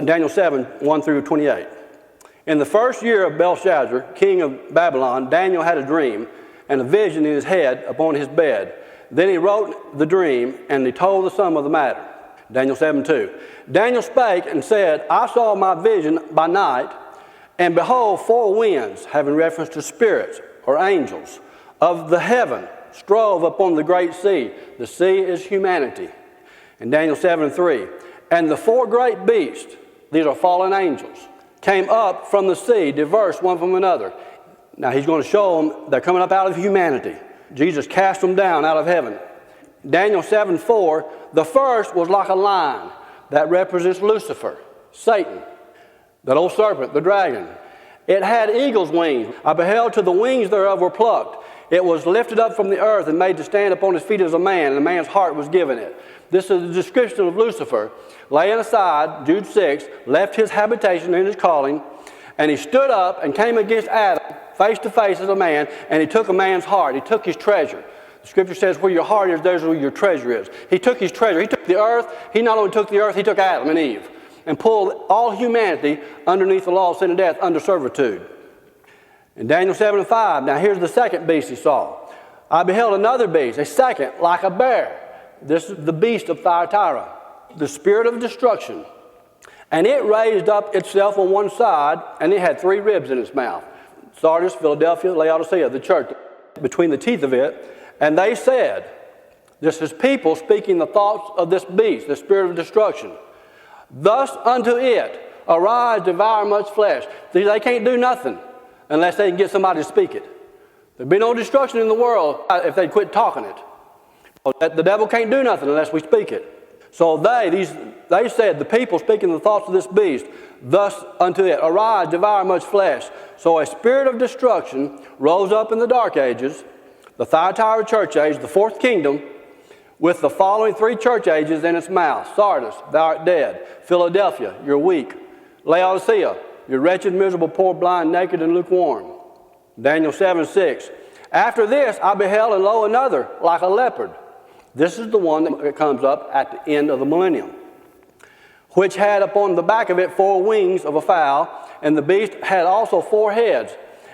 Daniel 7, 1 through 28. In the first year of Belshazzar, king of Babylon, Daniel had a dream and a vision in his head upon his bed. Then he wrote the dream, and he told the sum of the matter. Daniel 7, 2. Daniel spake and said, I saw my vision by night, and behold, four winds, having reference to spirits or angels, of the heaven strove upon the great sea. The sea is humanity. In Daniel 7, 3. And the four great beasts, these are fallen angels, came up from the sea, diverse one from another. Now he's going to show them they're coming up out of humanity. Jesus cast them down out of heaven. Daniel 7, 4, the first was like a lion. That represents Lucifer, Satan, that old serpent, the dragon. It had eagle's wings. I beheld till the wings thereof were plucked. It was lifted up from the earth and made to stand upon his feet as a man, and a man's heart was given it. This is the description of Lucifer, laying aside, Jude 6, left his habitation and his calling, and he stood up and came against Adam, face to face as a man, and he took a man's heart. He took his treasure. The scripture says, where your heart is, there's where your treasure is. He took his treasure. He took the earth. He not only took the earth, he took Adam and Eve, and pulled all humanity underneath the law of sin and death, under servitude. In Daniel 7 and 5, now here's the second beast he saw. I beheld another beast, a second, like a bear. This is the beast of Thyatira, the spirit of destruction. And it raised up itself on one side, and it had three ribs in its mouth. Sardis, Philadelphia, Laodicea, the church, between the teeth of it. And they said, this is people speaking the thoughts of this beast, the spirit of destruction. Thus unto it, arise, devour much flesh. See, they can't do nothing unless they can get somebody to speak it. There'd be no destruction in the world if they quit talking it. The devil can't do nothing unless we speak it. So they said, the people speaking the thoughts of this beast, thus unto it, arise, devour much flesh. So a spirit of destruction rose up in the dark ages, the Thyatira church age, the fourth kingdom, with the following three church ages in its mouth. Sardis, thou art dead. Philadelphia, you're weak. Laodicea, you're wretched, miserable, poor, blind, naked, and lukewarm. Daniel 7, 6. After this I beheld, and lo, another, like a leopard. This is the one that comes up at the end of the millennium, which had upon the back of it four wings of a fowl, and the beast had also four heads,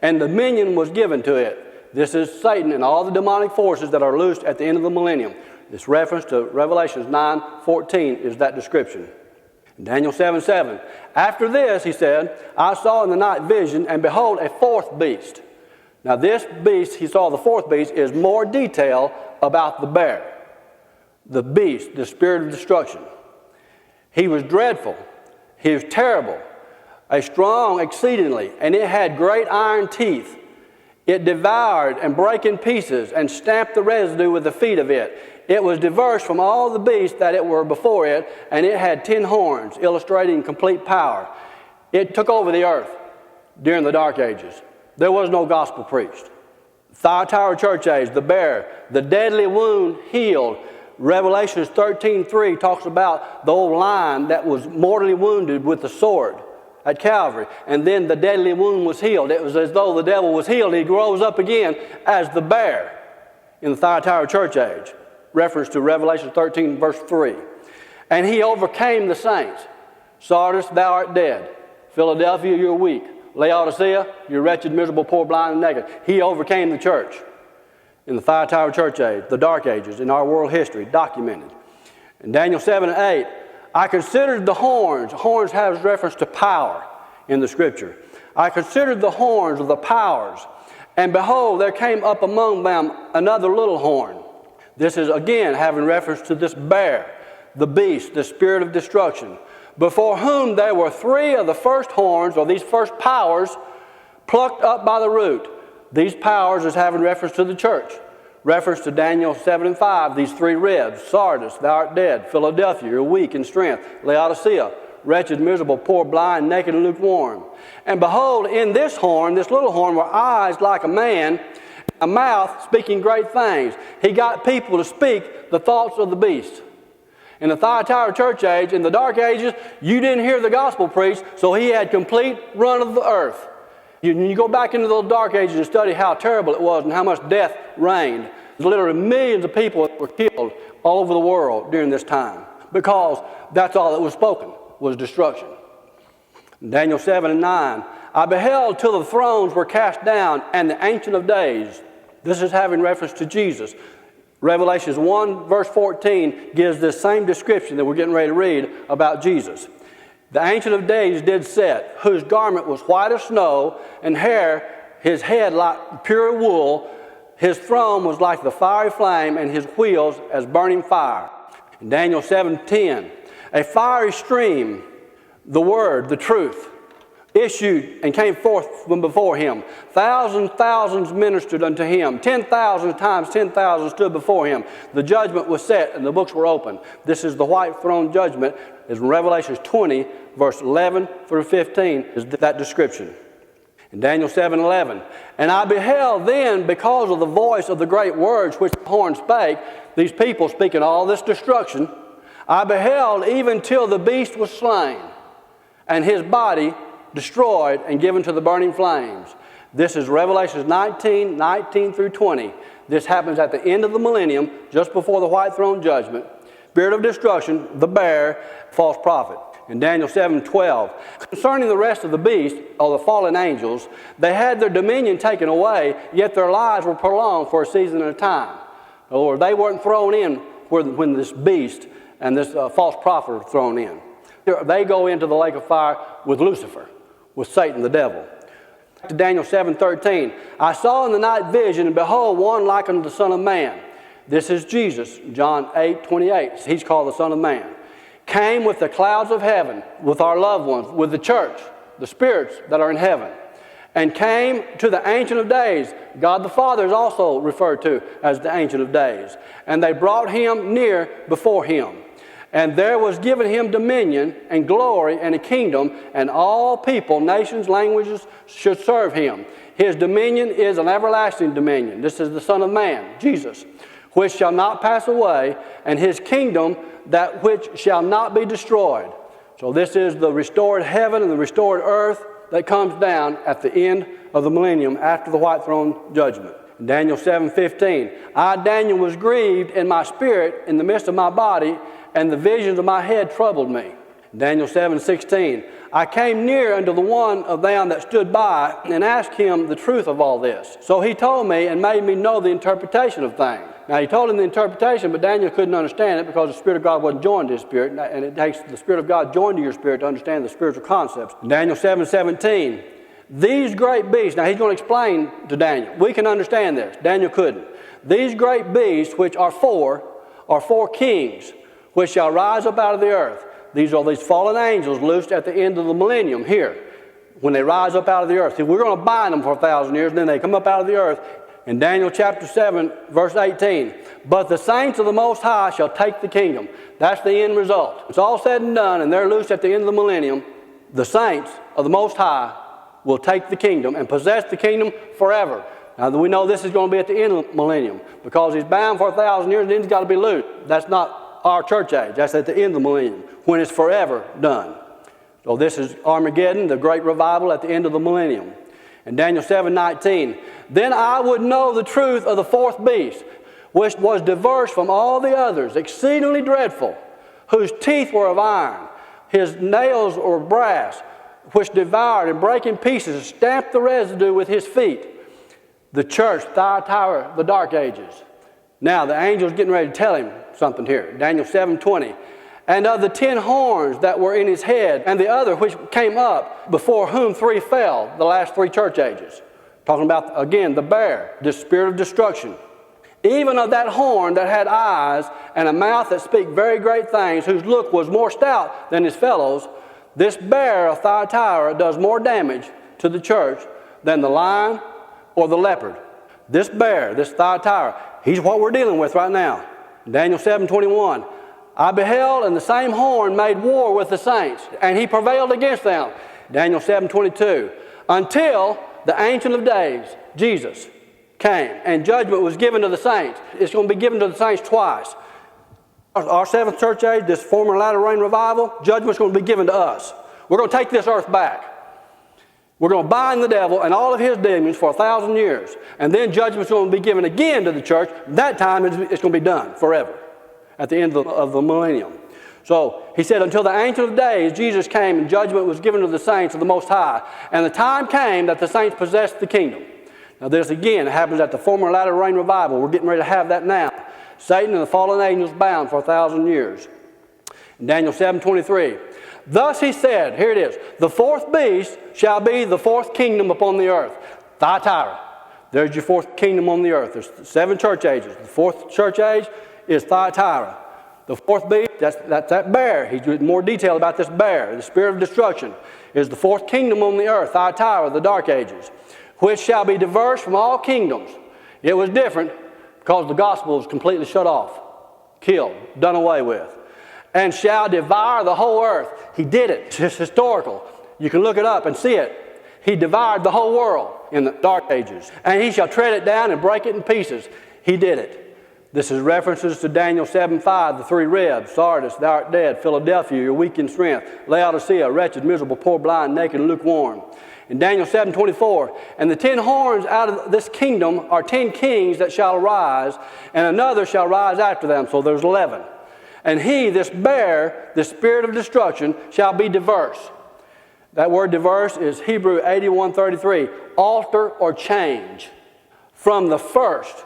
and dominion was given to it. This is Satan and all the demonic forces that are loosed at the end of the millennium. This reference to Revelations 9:14 is that description. Daniel 7, 7. After this, he said, I saw in the night vision, and behold, a fourth beast. Now this beast, he saw the fourth beast, is more detail about the bear. The beast, the spirit of destruction. He was dreadful. He was terrible. A strong exceedingly, and it had great iron teeth. It devoured and brake in pieces, and stamped the residue with the feet of it. It was diverse from all the beasts that it were before it, and it had 10 horns, illustrating complete power. It took over the earth during the dark ages. There was no gospel preached. Thyatira church age, the bear, the deadly wound healed. Revelations 13:3 talks about the old lion that was mortally wounded with the sword at Calvary, and then the deadly wound was healed. It was as though the devil was healed. He grows up again as the bear in the Thyatira church age. Reference to Revelation 13 verse 3. And he overcame the saints. Sardis, thou art dead. Philadelphia, you're weak. Laodicea, you're wretched, miserable, poor, blind, and naked. He overcame the church in the Thyatira church age, the dark ages in our world history, documented. In Daniel 7 and 8, I considered the horns. Horns has reference to power in the scripture. I considered the horns of the powers, and behold, there came up among them another little horn. This is again having reference to this bear, the beast, the spirit of destruction, before whom there were three of the first horns, or these first powers, plucked up by the root. These powers is having reference to the church. Reference to Daniel 7 and 5, these three ribs. Sardis, thou art dead. Philadelphia, you're weak in strength. Laodicea, wretched, miserable, poor, blind, naked, and lukewarm. And behold, in this horn, this little horn, were eyes like a man, a mouth speaking great things. He got people to speak the thoughts of the beast. In the Thyatira church age, in the dark ages, you didn't hear the gospel preached, so he had complete run of the earth. You go back into those dark ages and study how terrible it was and how much death reigned. Literally millions of people were killed all over the world during this time, because that's all that was spoken, was destruction. Daniel 7 and 9. I beheld till the thrones were cast down, and the Ancient of Days. This is having reference to Jesus. Revelations 1 verse 14 gives this same description that we're getting ready to read about Jesus. The Ancient of Days did sit, whose garment was white as snow, and hair, his head like pure wool. His throne was like the fiery flame, and his wheels as burning fire. In Daniel 7:10, a fiery stream, the word, the truth, issued and came forth from before him. Thousands ministered unto him. 10,000 times 10,000 stood before him. The judgment was set and the books were opened. This is the white throne judgment. Is in Revelation 20, verse 11 through 15 is that description. In Daniel 7:11, and I beheld then, because of the voice of the great words which the horn spake, these people speaking all this destruction, I beheld even till the beast was slain, and his body destroyed and given to the burning flames. This is Revelation 19 through 20. This happens at the end of the millennium, just before the white throne judgment. Spirit of destruction, the bear, false prophet. In Daniel 7:12, concerning the rest of the beast, or the fallen angels, they had their dominion taken away, yet their lives were prolonged for a season and a time. Or they weren't thrown in when this beast and this false prophet were thrown in. They go into the lake of fire with Lucifer, with Satan the devil. To Daniel 7:13, I saw in the night vision, and behold, one like unto the Son of Man. This is Jesus, John 8:28. He's called the Son of Man. Came with the clouds of heaven, with our loved ones, with the church, the spirits that are in heaven, and came to the Ancient of Days. God the Father is also referred to as the Ancient of Days. And they brought him near before him. And there was given him dominion and glory and a kingdom, and all people, nations, languages should serve him. His dominion is an everlasting dominion. This is the Son of Man, Jesus, which shall not pass away, and his kingdom that which shall not be destroyed. So this is the restored heaven and the restored earth that comes down at the end of the millennium after the white throne judgment. In Daniel 7:15, I, Daniel, was grieved in my spirit in the midst of my body, and the visions of my head troubled me. Daniel 7:16, I came near unto the one of them that stood by and asked him the truth of all this. So he told me and made me know the interpretation of things. Now he told him the interpretation, but Daniel couldn't understand it because the Spirit of God wasn't joined to his spirit, and it takes the Spirit of God joined to your spirit to understand the spiritual concepts. Daniel 7:17, these great beasts, now he's going to explain to Daniel. We can understand this. Daniel couldn't. These great beasts, which are four kings, which shall rise up out of the earth. These are these fallen angels loosed at the end of the millennium here, when they rise up out of the earth. See, we're going to bind them for 1,000 years, and then they come up out of the earth. In Daniel chapter 7, verse 18, but the saints of the Most High shall take the kingdom. That's the end result. It's all said and done, and they're loosed at the end of the millennium. The saints of the Most High will take the kingdom and possess the kingdom forever. Now, we know this is going to be at the end of the millennium, because he's bound for 1,000 years, and then he's got to be loosed. That's not our church age. That's at the end of the millennium, when it's forever done. So this is Armageddon, the great revival at the end of the millennium. In Daniel 7:19, then I would know the truth of the fourth beast, which was diverse from all the others, exceedingly dreadful, whose teeth were of iron, his nails were brass, which devoured and brake in pieces, and stamped the residue with his feet. The church, Thyatira, the dark ages. Now the angel's getting ready to tell him something here. Daniel 7:20. And of the 10 horns that were in his head, and the other which came up, before whom 3 fell, the last 3 church ages. Talking about, again, the bear, the spirit of destruction. Even of that horn that had eyes, and a mouth that spake very great things, whose look was more stout than his fellows, this bear of Thyatira does more damage to the church than the lion or the leopard. This bear, this Thyatira, he's what we're dealing with right now. Daniel 7:21. I beheld, and the same horn made war with the saints, and he prevailed against them. Daniel 7:22. Until the Ancient of Days, Jesus, came, and judgment was given to the saints. It's going to be given to the saints twice. Our seventh church age, this former latter rain revival, judgment's going to be given to us. We're going to take this earth back. We're going to bind the devil and all of his demons for 1,000 years. And then judgment's going to be given again to the church. That time it's going to be done forever, at the end of the millennium. So he said, until the Ancient of Days, Jesus came and judgment was given to the saints of the Most High. And the time came that the saints possessed the kingdom. Now this again happens at the former latter rain revival. We're getting ready to have that now. Satan and the fallen angels bound for 1,000 years. In Daniel 7:23, thus he said, here it is, the fourth beast shall be the fourth kingdom upon the earth. Thyatira. There's your fourth kingdom on the earth. There's 7 church ages. The fourth church age is Thyatira. The fourth beast, that's that bear. He's in more detail about this bear. The spirit of destruction is the fourth kingdom on the earth, Thyatira, the dark ages, which shall be diverse from all kingdoms. It was different because the gospel was completely shut off, killed, done away with. And shall devour the whole earth. He did it. It's historical. You can look it up and see it. He devoured the whole world in the dark ages. And he shall tread it down and break it in pieces. He did it. This is references to Daniel 7:5, the 3 ribs, Sardis, thou art dead, Philadelphia, you're weak in strength, Laodicea, wretched, miserable, poor, blind, naked, and lukewarm. In Daniel 7:24, and the 10 horns out of this kingdom are 10 kings that shall arise, and another shall rise after them. So there's 11. And he, this bear, the spirit of destruction, shall be diverse. That word diverse is Hebrew 81:33, alter or change from the first.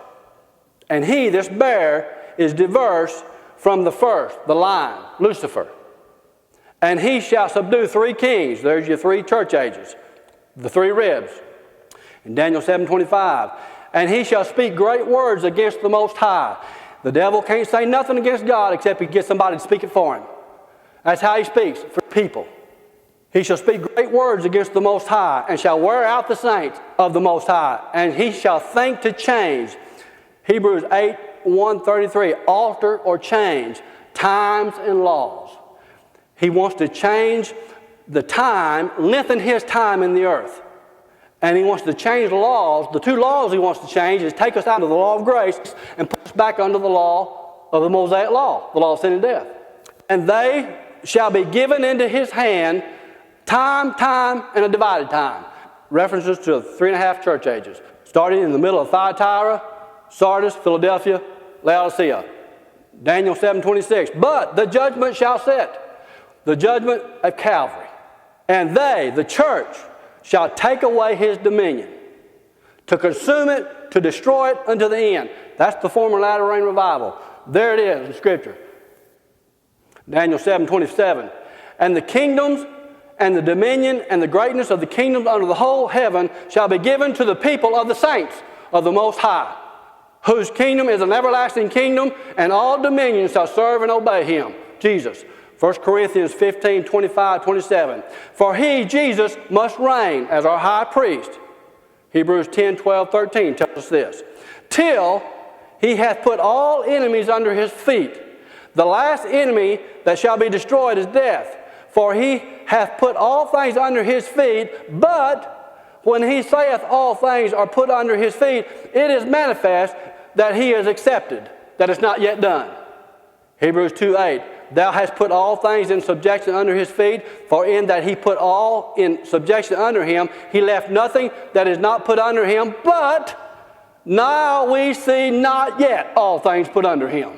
And he, this bear, is diverse from the first, the lion, Lucifer. And he shall subdue 3 kings. There's your 3 church ages, the 3 ribs. In Daniel 7:25, and he shall speak great words against the Most High. The devil can't say nothing against God except he gets somebody to speak it for him. That's how he speaks, for people. He shall speak great words against the Most High, and shall wear out the saints of the Most High, and he shall think to change. Hebrews 8:1-33, alter or change times and laws. He wants to change the time, lengthen his time in the earth. And he wants to change the laws. The 2 laws he wants to change is take us out of the law of grace and put us back under the law of the Mosaic law, the law of sin and death. And they shall be given into his hand time, and a divided time. References to 3.5 church ages, starting in the middle of Thyatira, Sardis, Philadelphia, Laodicea. Daniel 7:26. But the judgment shall sit, the judgment of Calvary. And they, the church, shall take away his dominion, to consume it, to destroy it unto the end. That's the former latter rain revival. There it is in Scripture. Daniel 7:27. And the kingdoms and the dominion and the greatness of the kingdoms under the whole heaven shall be given to the people of the saints of the Most High, whose kingdom is an everlasting kingdom, and all dominions shall serve and obey him. Jesus. 1 Corinthians 15:25-27. For he, Jesus, must reign as our high priest. Hebrews 10:12-13 tells us this. Till he hath put all enemies under his feet. The last enemy that shall be destroyed is death. For he hath put all things under his feet, but when he saith all things are put under his feet, it is manifest that he is accepted, that it's not yet done. Hebrews 2:8. Thou hast put all things in subjection under his feet, for in that he put all in subjection under him, he left nothing that is not put under him, but now we see not yet all things put under him.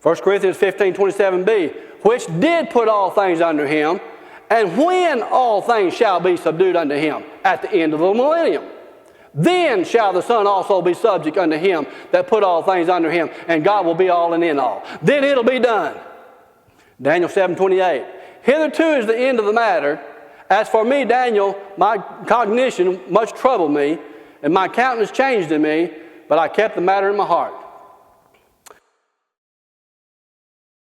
1 Corinthians 15:27b, which did put all things under him, and when all things shall be subdued unto him at the end of the millennium, then shall the Son also be subject unto him that put all things under him, and God will be all and in all. Then it'll be done. Daniel 7:28. Hitherto is the end of the matter. As for me, Daniel, my cognition much troubled me, and my countenance changed in me, but I kept the matter in my heart.